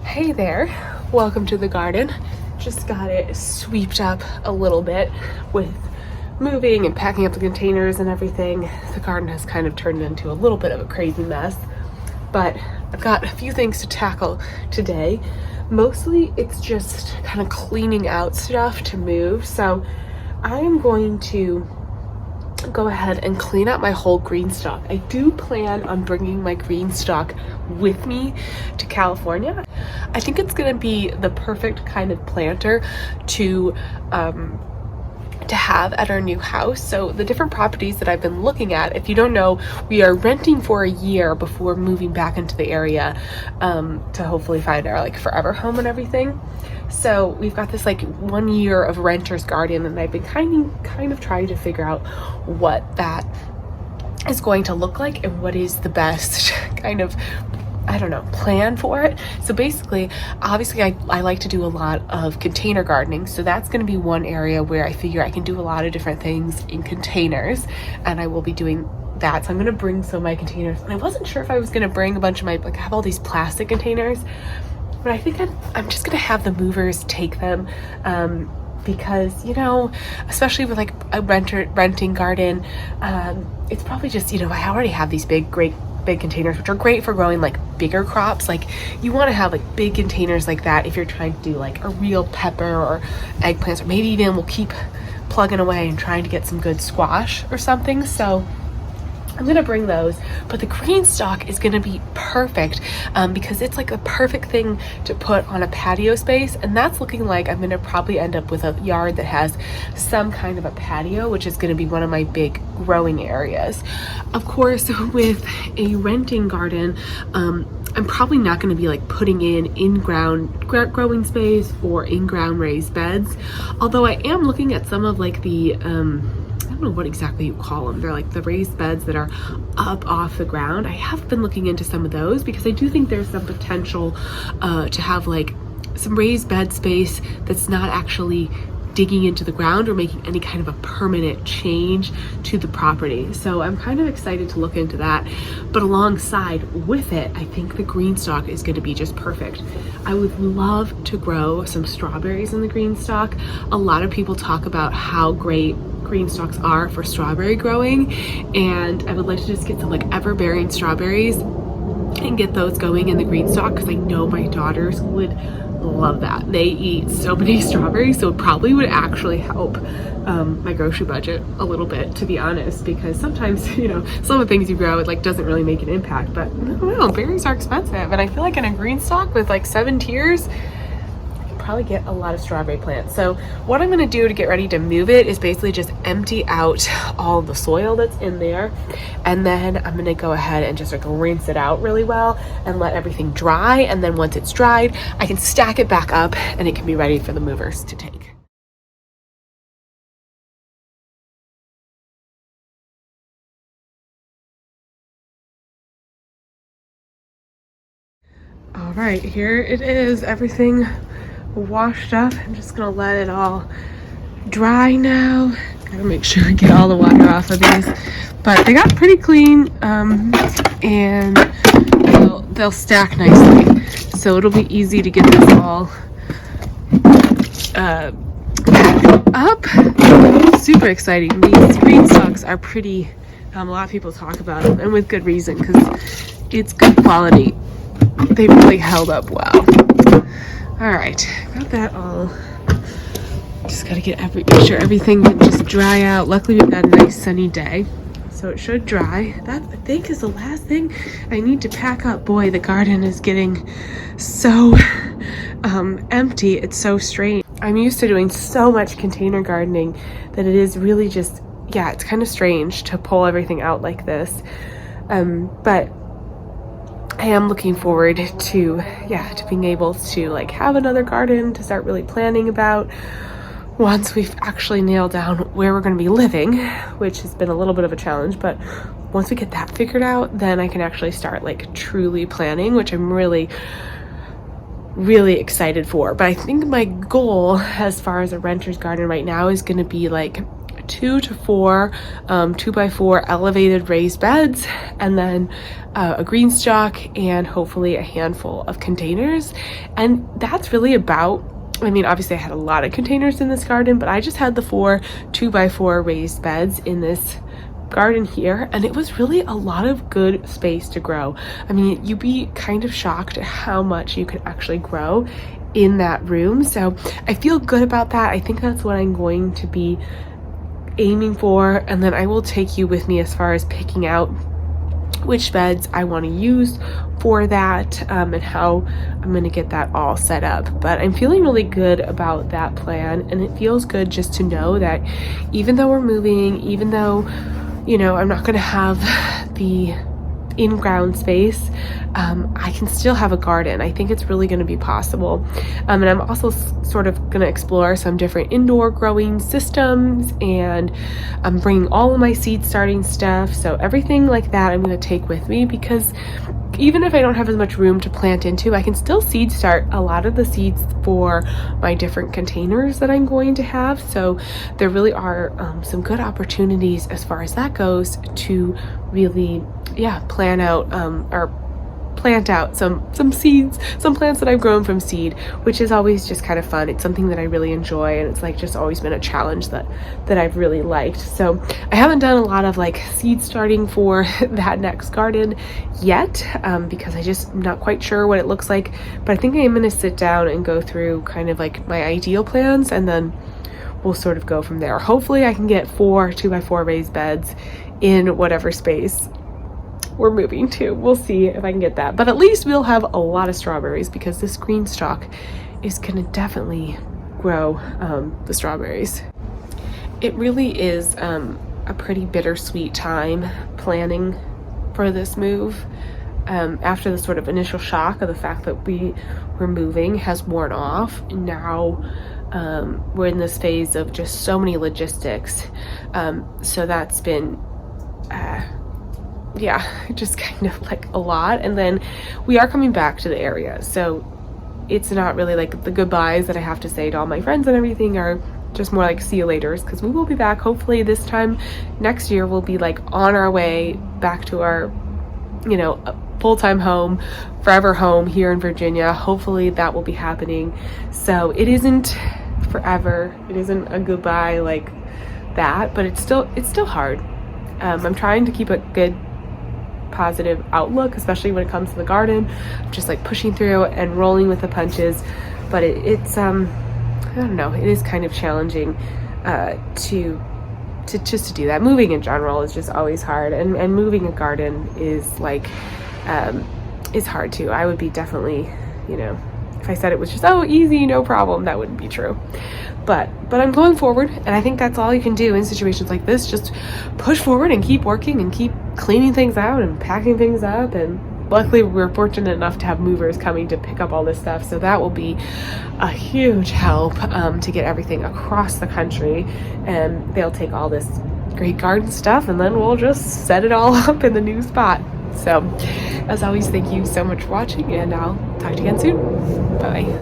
Hey there, welcome to the garden. Just got it sweeped up a little bit with moving and packing up the containers and everything. The garden has kind of turned into a little bit of a crazy mess, but I've got a few things to tackle today. Mostly it's just kind of cleaning out stuff to move. So I am going to go ahead and clean out my whole GreenStalk. I do plan on bringing my GreenStalk with me to California. I think it's going to be the perfect kind of planter to have at our new house. So the different properties that I've been looking at, if you don't know, we are renting for a year before moving back into the area to hopefully find our like forever home and everything. So we've got this like 1 year of renter's garden, and I've been kind of trying to figure out what that is going to look like and what is the best kind of, I don't know, plan for it. So basically, obviously I like to do a lot of container gardening. So that's going to be one area where I figure I can do a lot of different things in containers, and I will be doing that. So I'm going to bring some of my containers, and I wasn't sure if I was going to bring a bunch of my, like I have all these plastic containers, but I think I'm just going to have the movers take them because, you know, especially with like a renting garden, it's probably just, you know, I already have these big containers, which are great for growing like bigger crops. Like you want to have like big containers like that if you're trying to do like a real pepper or eggplants, or maybe even we'll keep plugging away and trying to get some good squash or something. So I'm gonna bring those, but the GreenStalk is gonna be perfect because it's like the perfect thing to put on a patio space, and that's looking like I'm gonna probably end up with a yard that has some kind of a patio, which is gonna be one of my big growing areas. Of course, with a renting garden, I'm probably not going to be like putting in ground growing space or in-ground raised beds, although I am looking at some of like the I don't know what exactly you call them. They're like the raised beds that are up off the ground. I have been looking into some of those because I do think there's some potential to have like some raised bed space that's not actually digging into the ground or making any kind of a permanent change to the property. So I'm kind of excited to look into that. But alongside with it, I think the GreenStalk is going to be just perfect. I would love to grow some strawberries in the GreenStalk. A lot of people talk about how great GreenStalks are for strawberry growing, and I would like to just get some like ever-bearing strawberries and get those going in the GreenStalk because I know my daughters would love that. They eat so many strawberries, so it probably would actually help my grocery budget a little bit, to be honest, because sometimes, you know, some of the things you grow, it like doesn't really make an impact. But I don't know, berries are expensive, and I feel like in a GreenStalk with like 7 tiers, probably get a lot of strawberry plants. So what I'm going to do to get ready to move it is basically just empty out all the soil that's in there, and then I'm going to go ahead and just like rinse it out really well and let everything dry, and then once it's dried I can stack it back up and it can be ready for the movers to take. All right, here it is, everything washed up. I'm just gonna let it all dry now. Gotta make sure I get all the water off of these, but they got pretty clean, and they'll stack nicely, so it'll be easy to get this all up. Super exciting. These GreenStalks are pretty, a lot of people talk about them, and with good reason, because it's good quality. They really held up well. All right, got that all. Just gotta make sure everything can just dry out. Luckily we've got a nice sunny day, so it should dry. That I think is the last thing I need to pack up. Boy, the garden is getting so empty. It's so strange. I'm used to doing so much container gardening that it is really just, yeah, it's kind of strange to pull everything out like this. But I am looking forward to being able to like have another garden to start really planning about once we've actually nailed down where we're going to be living, which has been a little bit of a challenge. But once we get that figured out, then I can actually start like truly planning, which I'm really excited for. But I think my goal as far as a renter's garden right now is going to be like 2 to 4 2x4 elevated raised beds, and then a GreenStalk, and hopefully a handful of containers. And that's really about, I mean, obviously I had a lot of containers in this garden, but I just had the 4 2x4 raised beds in this garden here, and it was really a lot of good space to grow. I mean, you'd be kind of shocked at how much you could actually grow in that room. So I feel good about that. I think that's what I'm going to be aiming for, and then I will take you with me as far as picking out which beds I want to use for that, and how I'm going to get that all set up. But I'm feeling really good about that plan, and it feels good just to know that even though we're moving, even though, you know, I'm not going to have the in-ground space, I can still have a garden. I think it's really going to be possible. And I'm also sort of going to explore some different indoor growing systems, and I'm bringing all of my seed starting stuff. So everything like that I'm going to take with me, because even if I don't have as much room to plant into, I can still seed start a lot of the seeds for my different containers that I'm going to have. So there really are some good opportunities as far as that goes to really, plan out or plant out some seeds, some plants that I've grown from seed, which is always just kind of fun. It's something that I really enjoy, and it's like just always been a challenge that I've really liked. So I haven't done a lot of like seed starting for that next garden yet, because I just not quite sure what it looks like, but I think I'm going to sit down and go through kind of like my ideal plans, and then we'll sort of go from there. Hopefully I can get 4 2x4 raised beds in whatever space we're moving to. We'll see if I can get that, but at least we'll have a lot of strawberries, because this GreenStalk is gonna definitely grow the strawberries. It really is a pretty bittersweet time planning for this move. After the sort of initial shock of the fact that we were moving has worn off, and now we're in this phase of just so many logistics. So that's been just kind of like a lot. And then we are coming back to the area, so it's not really like the goodbyes that I have to say to all my friends and everything are just more like see you laters, because we will be back. Hopefully this time next year we'll be like on our way back to our, you know, full-time home, forever home here in Virginia. Hopefully that will be happening. So it isn't forever, it isn't a goodbye like that, but it's still hard. I'm trying to keep a good positive outlook, especially when it comes to the garden. I'm just like pushing through and rolling with the punches, but it's I don't know, it is kind of challenging to do that. Moving in general is just always hard, and moving a garden is like is hard too. I would be definitely, you know, if I said it was just easy, no problem, that wouldn't be true. But I'm going forward, and I think that's all you can do in situations like this. Just push forward and keep working and keep cleaning things out and packing things up. And luckily we're fortunate enough to have movers coming to pick up all this stuff, so that will be a huge help to get everything across the country. And they'll take all this great garden stuff, and then we'll just set it all up in the new spot. So as always, thank you so much for watching, and I'll talk to you again soon. Bye.